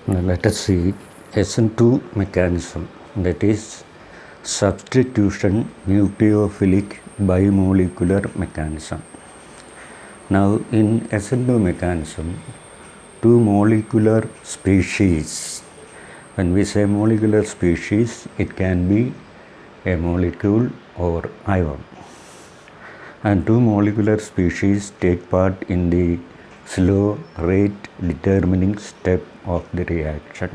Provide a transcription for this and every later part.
Now let us see SN2 mechanism, that is substitution nucleophilic bimolecular mechanism. Now in SN2 mechanism, two molecular species, when we say molecular species, it can be a molecule or ion, and two molecular species take part in the slow rate determining step of the reaction.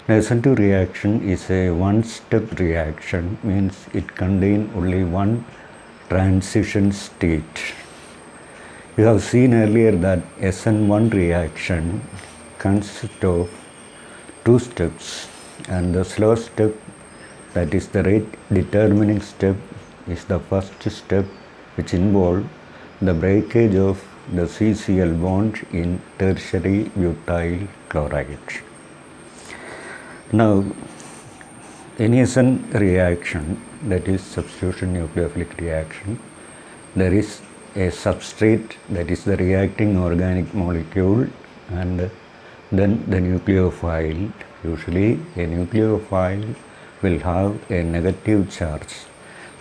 The SN2 reaction is a one-step reaction, means it contains only one transition state. You have seen earlier that SN1 reaction consists of two steps, and the slow step, that is the rate determining step, is the first step, which involves the breakage of the CCl bond in tertiary butyl chloride. Now, in SN reaction, that is substitution nucleophilic reaction, there is a substrate, that is the reacting organic molecule, and then the nucleophile. Usually a nucleophile will have a negative charge,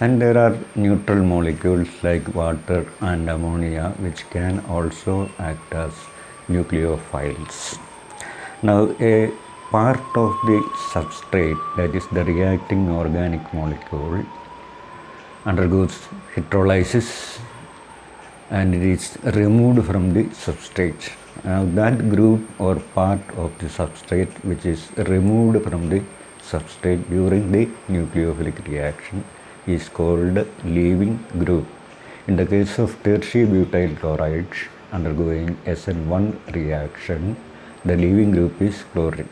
and there are neutral molecules like water and ammonia which can also act as nucleophiles. Now a part of the substrate, that is the reacting organic molecule, undergoes hydrolysis and it is removed from the substrate. Now that group or part of the substrate which is removed from the substrate during the nucleophilic reaction is called leaving group. In the case of tertiary butyl chloride undergoing SN1 reaction, the leaving group is chlorine.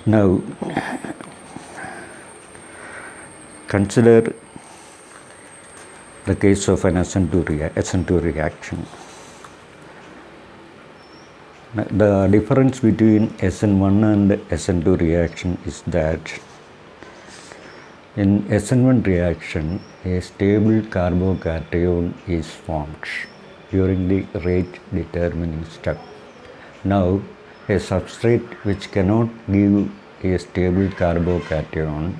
Now consider the case of an SN2 reaction. The difference between SN1 and SN2 reaction is that in SN1 reaction, a stable carbocation is formed during the rate determining step. Now, a substrate which cannot give a stable carbocation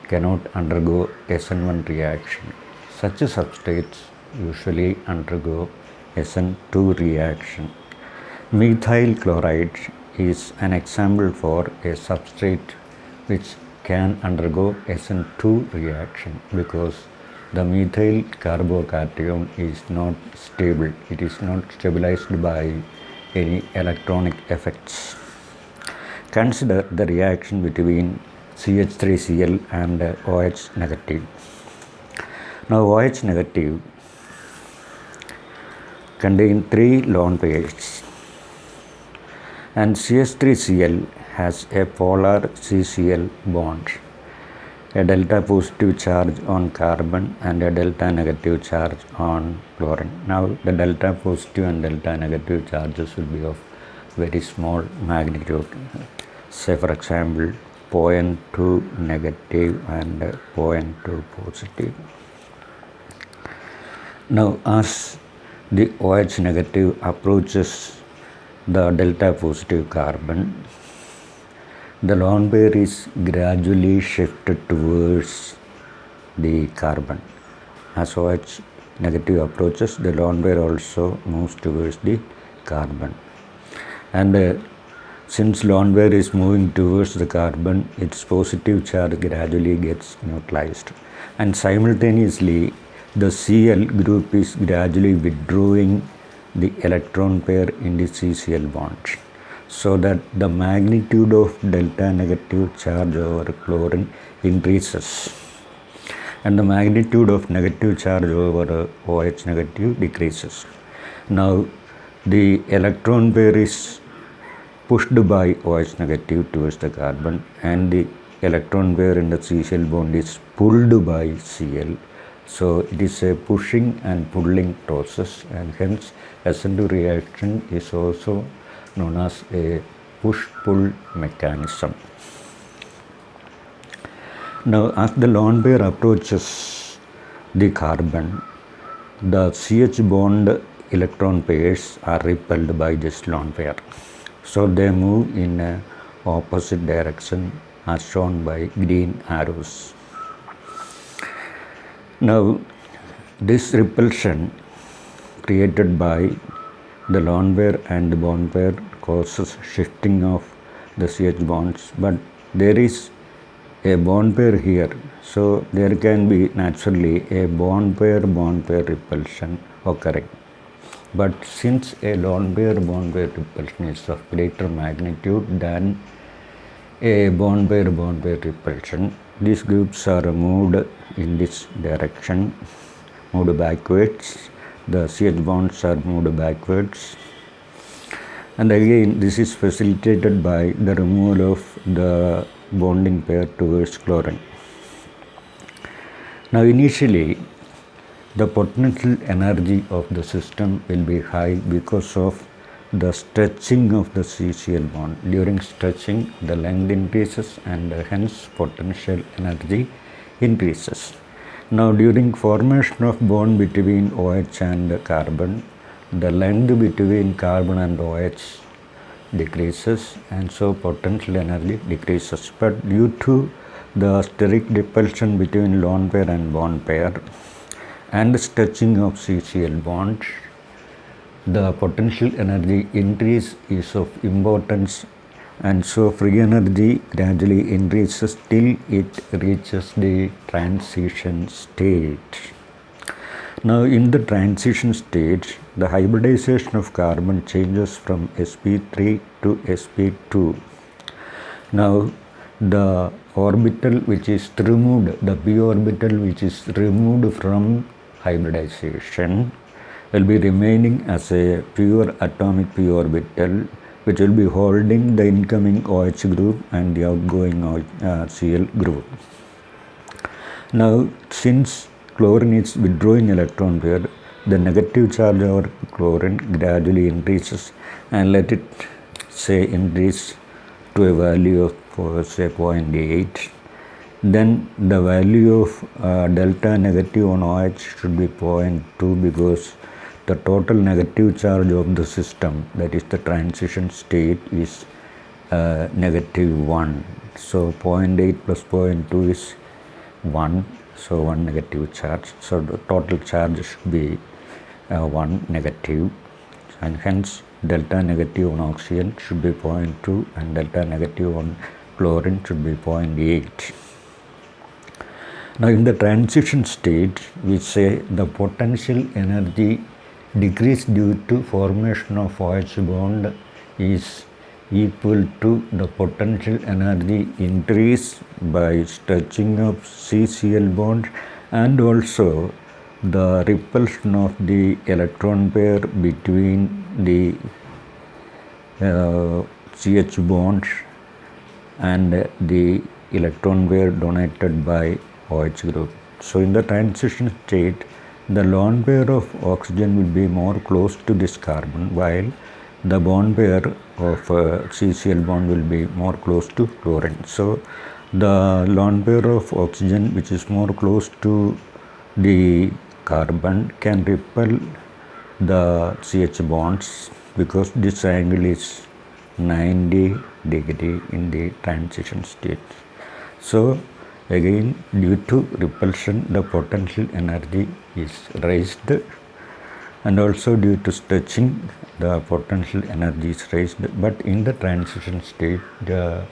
cannot undergo SN1 reaction. Such substrates usually undergo SN2 reaction. Methyl chloride is an example for a substrate which can undergo SN2 reaction because the methyl carbocation is not stable. It is not stabilized by any electronic effects. Consider the reaction between CH3Cl and OH negative. Now OH negative contain 3 lone pairs, and CH3Cl has a polar CCl bond, a delta positive charge on carbon and a delta negative charge on chlorine. Now the delta positive and delta negative charges will be of very small magnitude, say for example 0.2 negative and 0.2 positive. Now as the OH negative approaches the delta positive carbon, the lone pair is gradually shifted towards the carbon. As OH negative approaches, the lone pair also moves towards the carbon. And since lone pair is moving towards the carbon, its positive charge gradually gets neutralized. And simultaneously, the Cl group is gradually withdrawing the electron pair in the CCl bond, so that the magnitude of delta negative charge over chlorine increases and the magnitude of negative charge over OH negative decreases. Now the electron pair is pushed by OH negative towards the carbon, and the electron pair in the CCl bond is pulled by Cl. So it is a pushing and pulling process, and hence SN2 reaction is also known as a push-pull mechanism. Now as the lone pair approaches the carbon, the CH bond electron pairs are repelled by this lone pair. So they move in a opposite direction as shown by green arrows. Now this repulsion created by the lone pair and the bond pair causes shifting of the CH bonds, but there is a bond pair here, so there can be naturally a bond pair repulsion occurring. But since a lone pair repulsion is of greater magnitude than a bond pair repulsion, these groups are moved in this direction, moved backwards. The CH bonds are moved backwards, and again this is facilitated by the removal of the bonding pair towards chlorine. Now initially the potential energy of the system will be high because of the stretching of the CCl bond. During stretching, the length increases and hence potential energy increases. Now during formation of bond between OH and carbon, the length between carbon and OH decreases and so potential energy decreases. But due to the steric repulsion between lone pair and bond pair and stretching of CCl bonds, the potential energy increase is of importance, and so free energy gradually increases till it reaches the transition state. Now in the transition state, the hybridization of carbon changes from sp3 to sp2. Now the orbital which is removed, the p orbital which is removed from hybridization will be remaining as a pure atomic p orbital, which will be holding the incoming OH group and the outgoing Cl group. Now since chlorine is withdrawing electron pair, the negative charge over chlorine gradually increases, and let it say increase to a value of say 0.8. Then the value of delta negative on OH should be 0.2 because the total negative charge of the system, that is the transition state, is -1. So 0.8 plus 0.2 is 1. So 1 negative charge. So the total charge should be 1 negative, and hence delta negative on oxygen should be 0.2 and delta negative on chlorine should be 0.8. Now in the transition state, we say the potential energy decrease due to formation of OH bond is equal to the potential energy increase by stretching of CCl bond and also the repulsion of the electron pair between the CH bonds and the electron pair donated by OH group. So in the transition state, the lone pair of oxygen will be more close to this carbon, while the bond pair of CCl bond will be more close to chlorine. So the lone pair of oxygen, which is more close to the carbon, can repel the CH bonds because this angle is 90 degree in the transition state. So again, due to repulsion, the potential energy is raised, and also due to stretching, the potential energy is raised. But in the transition state, the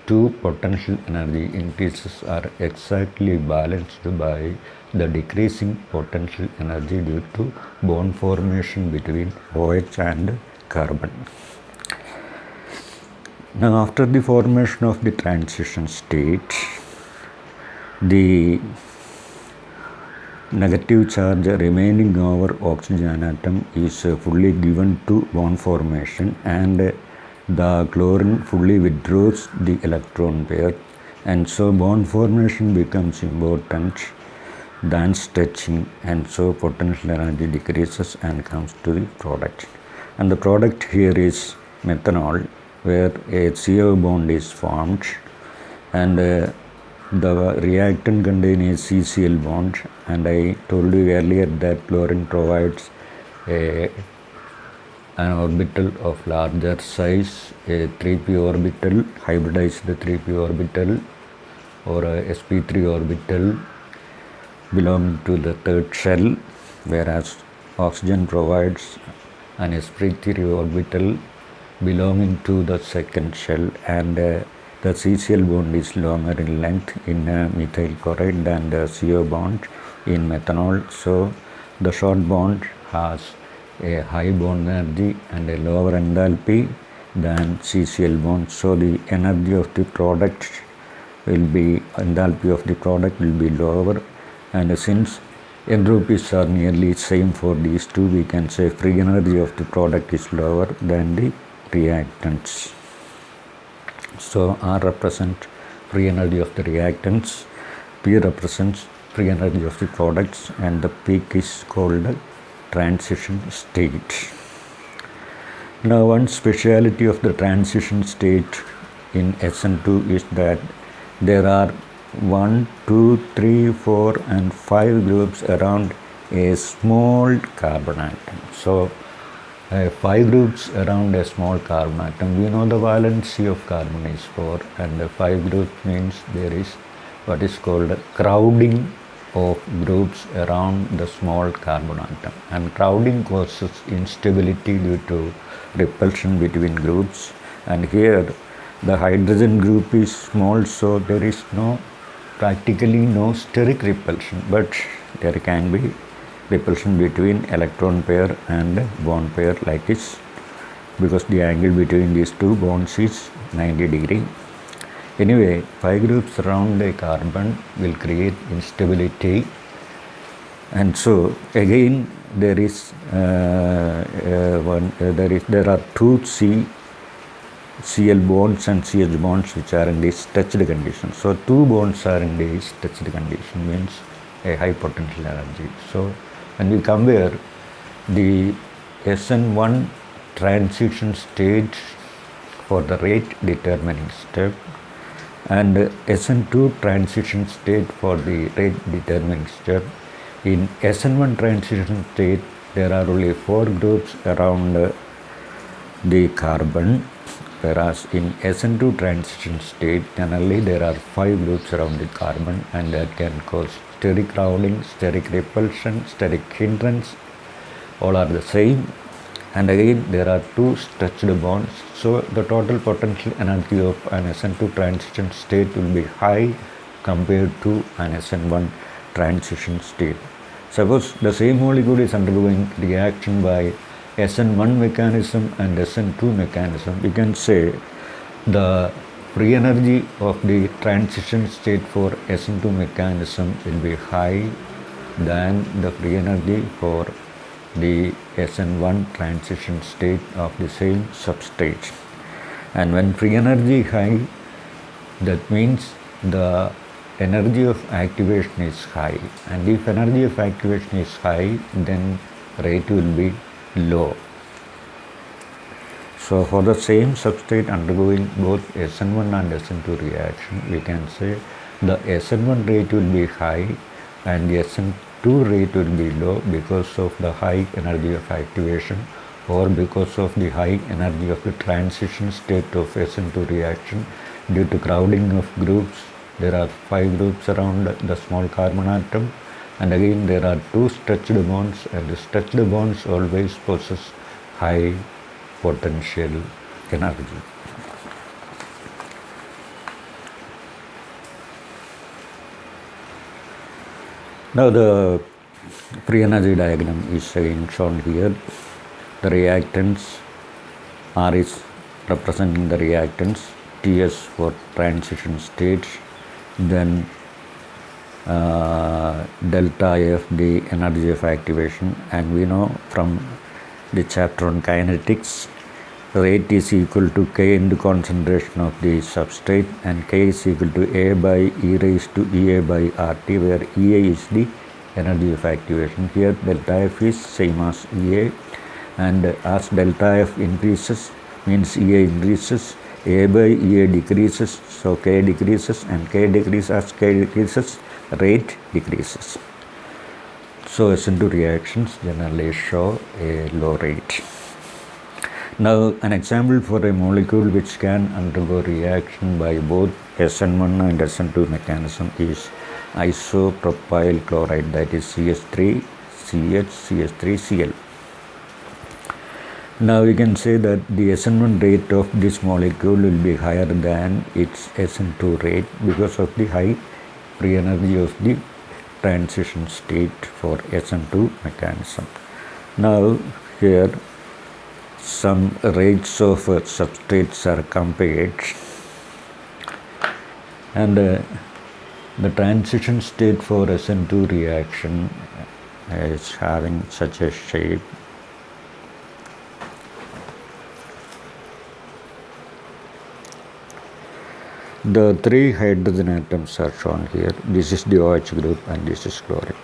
two potential energy increases are exactly balanced by the decreasing potential energy due to bond formation between OH and carbon. Now after the formation of the transition state, the negative charge remaining over oxygen atom is fully given to bond formation, and the chlorine fully withdraws the electron pair, and so bond formation becomes important than stretching, and so potential energy decreases and comes to the product. And the product here is methanol, where a CO bond is formed, and the reactant contains a CCl bond, and I told you earlier that chlorine provides a an orbital of larger size, a 3p orbital, hybridized 3p orbital, or a sp3 orbital belonging to the third shell, whereas oxygen provides an sp3 orbital belonging to the second shell, and the CCl bond is longer in length in methyl chloride than the CO bond in methanol. So the short bond has a high bond energy and a lower enthalpy than CCl bond. So the energy of the product will be, enthalpy of the product will be lower, and since entropies are nearly same for these two, we can say free energy of the product is lower than the reactants. So R represents free energy of the reactants, P represents free energy of the products, and the peak is called transition state. Now, one speciality of the transition state in SN2 is that there are 1, 2, 3, 4 and 5 groups around a small carbon atom. So 5 groups around a small carbon atom. We know the valency of carbon is 4, and the 5 groups means there is what is called crowding of groups around the small carbon atom, and crowding causes instability due to repulsion between groups. And here the hydrogen group is small, so there is practically no steric repulsion, but there can be repulsion between electron pair and bond pair like this, because the angle between these two bonds is 90 degree. Anyway, 5 groups around a carbon will create instability, and so again there is there are two Cl bonds and CH bonds which are in this touched condition. So 2 bonds are in this touched condition, means a high potential energy. So when we compare the SN1 transition state for the rate determining step and SN2 transition state for the rate determining step, in SN1 transition state there are only 4 groups around the carbon, whereas in SN2 transition state generally there are 5 groups around the carbon, and that can cause steric crowding, steric repulsion, steric hindrance, all are the same. And again there are 2 stretched bonds, so the total potential energy of an SN2 transition state will be high compared to an SN1 transition state. Suppose the same molecule is undergoing reaction by SN1 mechanism and SN2 mechanism, we can say the free energy of the transition state for SN2 mechanism will be high than the free energy for the SN1 transition state of the same substrate. And when free energy high, that means the energy of activation is high, and if energy of activation is high, then rate will be low. So for the same substrate undergoing both SN1 and SN2 reaction, we can say the SN1 rate will be high and the SN2 rate will be low because of the high energy of activation, or because of the high energy of the transition state of SN2 reaction due to crowding of groups. There are 5 groups around the small carbon atom, and again there are 2 stretched bonds, and the stretched bonds always possess high potential energy. Now the free energy diagram is again shown here. The reactants, R is representing the reactants, TS for transition states, then delta F the energy of activation, and we know from the chapter on kinetics, rate is equal to K into concentration of the substrate, and K is equal to A by E raised to EA by RT, where EA is the energy of activation. Here delta F is same as EA, and as delta F increases means EA increases, A by EA decreases, so K decreases, and K decreases. As K decreases, rate decreases. So SN2 reactions generally show a low rate. Now, an example for a molecule which can undergo reaction by both SN1 and SN2 mechanism is isopropyl chloride, that is CH3, CH, CH3, Cl. Now we can say that the SN1 rate of this molecule will be higher than its SN2 rate because of the high free energy of the transition state for SN2 mechanism. Now here some rates of substrates are compared, and the transition state for SN2 reaction is having such a shape. The three hydrogen atoms are shown here. This is the OH group and this is chlorine.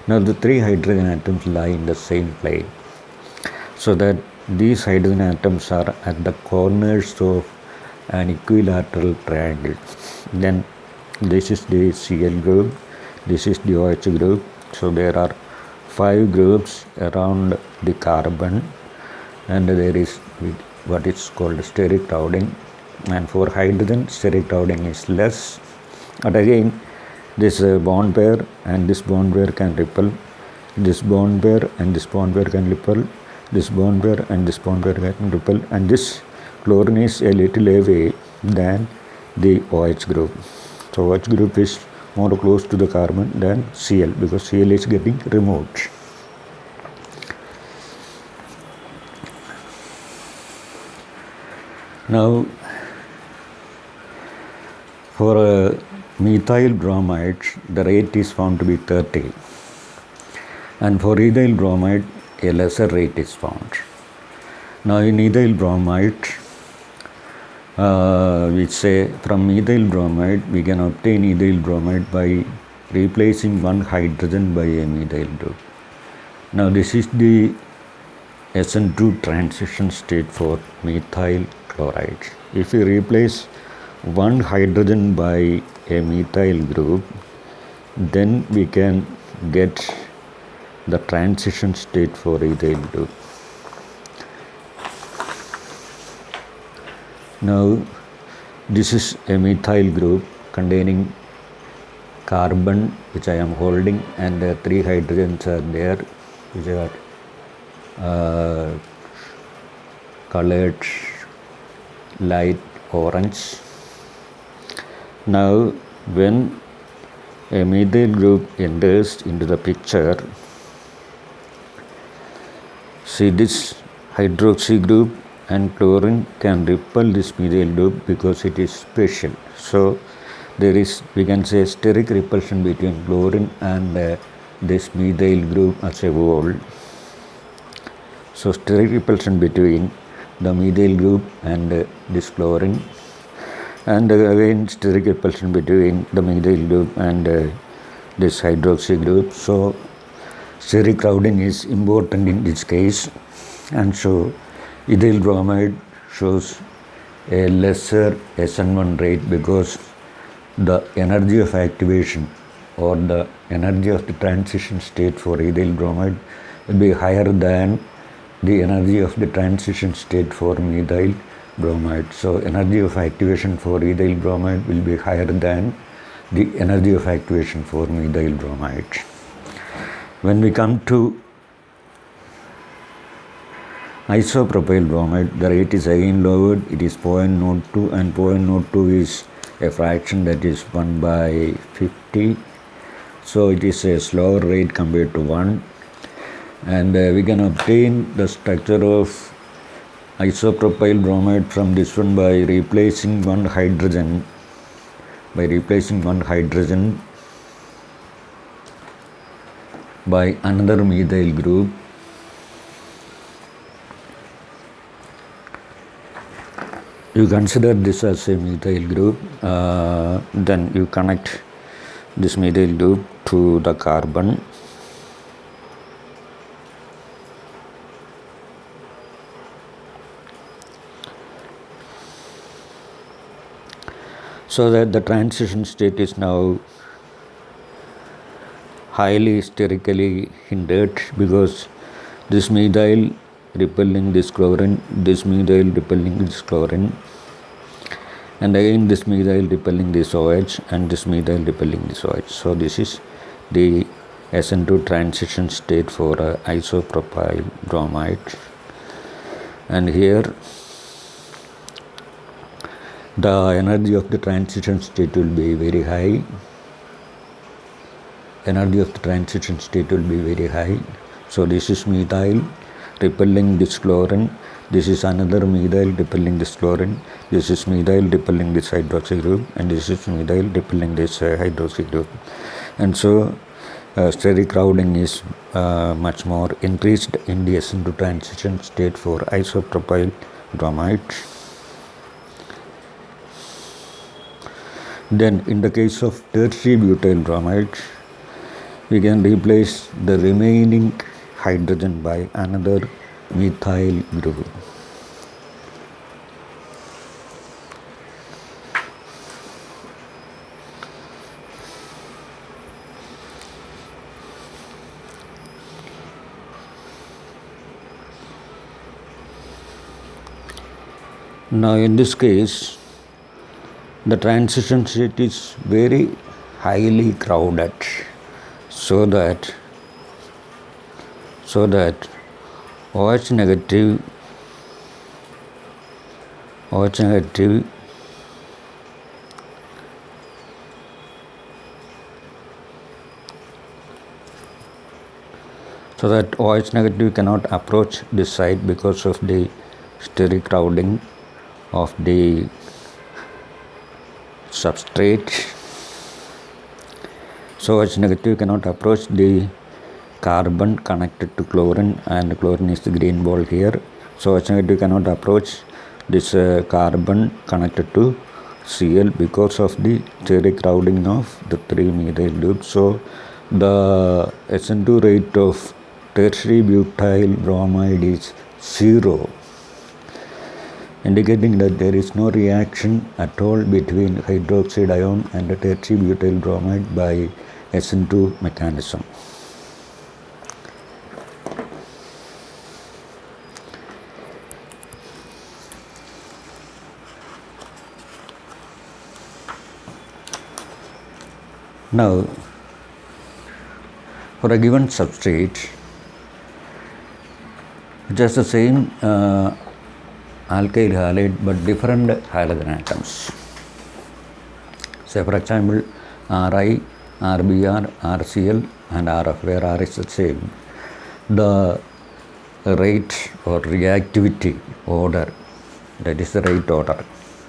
Now the three hydrogen atoms lie in the same plane, so that these hydrogen atoms are at the corners of an equilateral triangle. Then this is the Cl group, this is the OH group. So there are 5 groups around the carbon, and there is what is called steric crowding. And for hydrogen, steric crowding is less. But again, this bond pair and this bond pair can repel. This bond pair and this bond pair can repel. This bond pair and this bond pair can repel. And this chlorine is a little away than the OH group. So OH group is more close to the carbon than Cl, because Cl is getting removed. Now for methyl bromide, the rate is found to be 30, and for ethyl bromide a lesser rate is found. Now in ethyl bromide, we say from ethyl bromide we can obtain ethyl bromide by replacing one hydrogen by a methyl group. Now this is the SN2 transition state for methyl chloride. If we replace one hydrogen by a methyl group, then we can get the transition state for ethyl group. Now this is a methyl group containing carbon, which I am holding, and 3 hydrogens are there, which are colored light orange. Now when a methyl group enters into the picture, see this hydroxy group and chlorine can repel this methyl group because it is special. So there is, we can say, steric repulsion between chlorine and this methyl group as a whole. So steric repulsion between the methyl group and this chlorine, and again steric repulsion between the methyl group and this hydroxy group. So steric crowding is important in this case, and so ethyl bromide shows a lesser SN1 rate because the energy of activation or the energy of the transition state for ethyl bromide will be higher than the energy of the transition state for methyl bromide. So energy of activation for ethyl bromide will be higher than the energy of activation for methyl bromide. When we come to isopropyl bromide, the rate is again lowered. It is 0.02, and 0.02 is a fraction that is 1 by 50. So it is a slower rate compared to 1. And we can obtain the structure of isopropyl bromide from this one by replacing one hydrogen by another methyl group. You consider this as a methyl group, then you connect this methyl group to the carbon. So that the transition state is now highly sterically hindered because this methyl repelling this chlorine, this methyl repelling this chlorine, and again this methyl repelling this OH, and this methyl repelling this OH. So this is the SN2 transition state for isopropyl bromide. And here the energy of the transition state will be very high. So this is methyl repelling this chlorine, this is another methyl repelling this chlorine, this is methyl repelling this hydroxy group, and this is methyl repelling this hydroxy group. And so steric crowding is much more increased in the SN2 transition state for isopropyl bromide. Then in the case of tertiary butyl bromide, we can replace the remaining hydrogen by another methyl group. Now in this case, the transition state is very highly crowded, so that OH negative cannot approach this site because of the steric crowding of the substrate. So OH negative cannot approach the carbon connected to chlorine, and chlorine is the green ball here. So OH negative cannot approach this carbon connected to Cl because of the steric crowding of the 3 methyl groups. So the SN2 rate of tertiary butyl bromide is 0, indicating that there is no reaction at all between hydroxide ion and the tertiary butyl bromide by SN2 mechanism. Now, for a given substrate, just the same alkyl halide but different halogen atoms. Say for example, Ri, Rbr, Rcl and Rf, where R is the same. The rate or reactivity order, that is the rate order,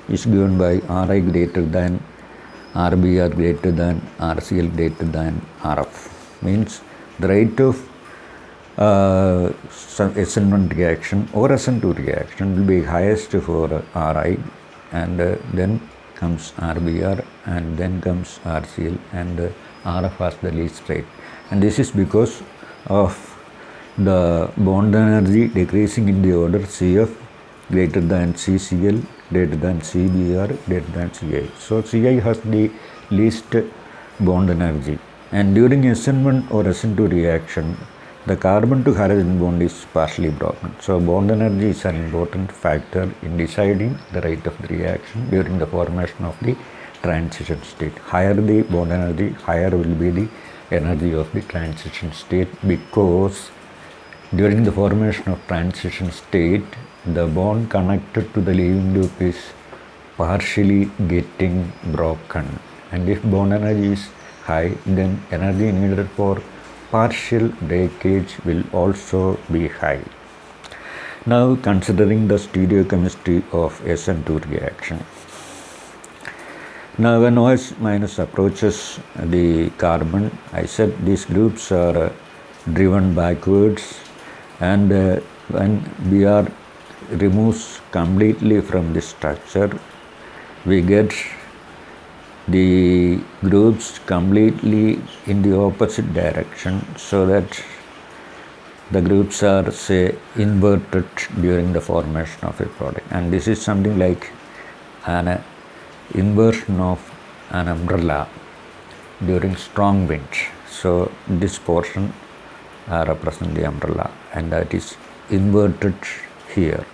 is given by Ri greater than Rbr greater than Rcl greater than Rf. Means the rate of SN1 reaction or SN2 reaction will be highest for Ri, and then comes Rbr, and then comes Rcl, and Rf has the least rate. And this is because of the bond energy decreasing in the order Cf greater than CCl greater than CBr greater than Ci. So Ci has the least bond energy, and during SN1 or SN2 reaction, the carbon to halogen bond is partially broken. So bond energy is an important factor in deciding the rate of the reaction during the formation of the transition state. Higher the bond energy, higher will be the energy of the transition state, because during the formation of transition state, the bond connected to the leaving loop is partially getting broken, and if bond energy is high, then energy needed for partial breakage will also be high. Now considering the stereochemistry of SN2 reaction. Now when OH minus approaches the carbon, I said these groups are driven backwards, and when Br removes completely from this structure, we get the groups completely in the opposite direction, so that the groups are, say, inverted during the formation of a product. And this is something like an inversion of an umbrella during strong wind. So this portion represents the umbrella, and that is inverted here,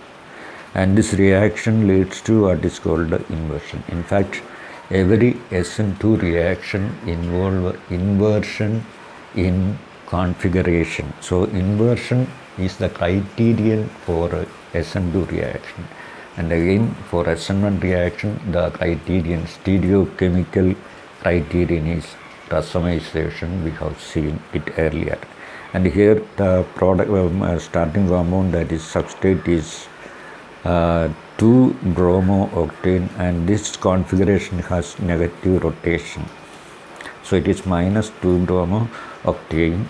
and this reaction leads to what is called the inversion. In fact, every SN2 reaction involve inversion in configuration. So inversion is the criterion for SN2 reaction, and again for SN1 reaction the criterion, stereochemical criterion, is racemization. We have seen it earlier, and here the product starting compound, that is substrate, is 2-bromo-octane, and this configuration has negative rotation, so it is minus 2-bromo-octane.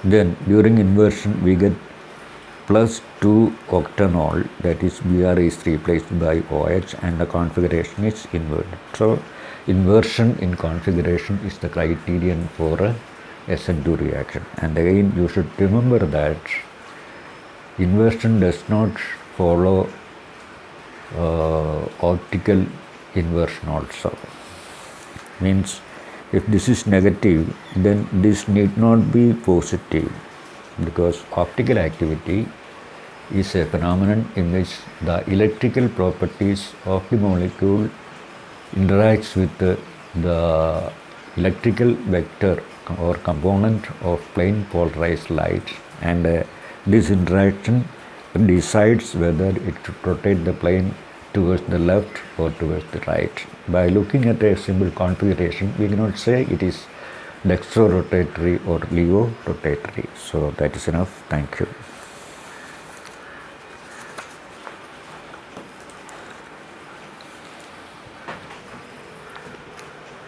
Then during inversion we get plus 2-octanol, that is Br is replaced by OH and the configuration is inverted. So inversion in configuration is the criterion for a SN2 reaction. And again you should remember that inversion does not follow optical inversion also. Means if this is negative, then this need not be positive, because optical activity is a phenomenon in which the electrical properties of the molecule interacts with the electrical vector or component of plane polarized light, and this interaction decides whether it should rotate the plane towards the left or towards the right. By looking at a simple configuration, we cannot say it is dextro-rotatory or leo-rotatory. So that is enough. Thank you.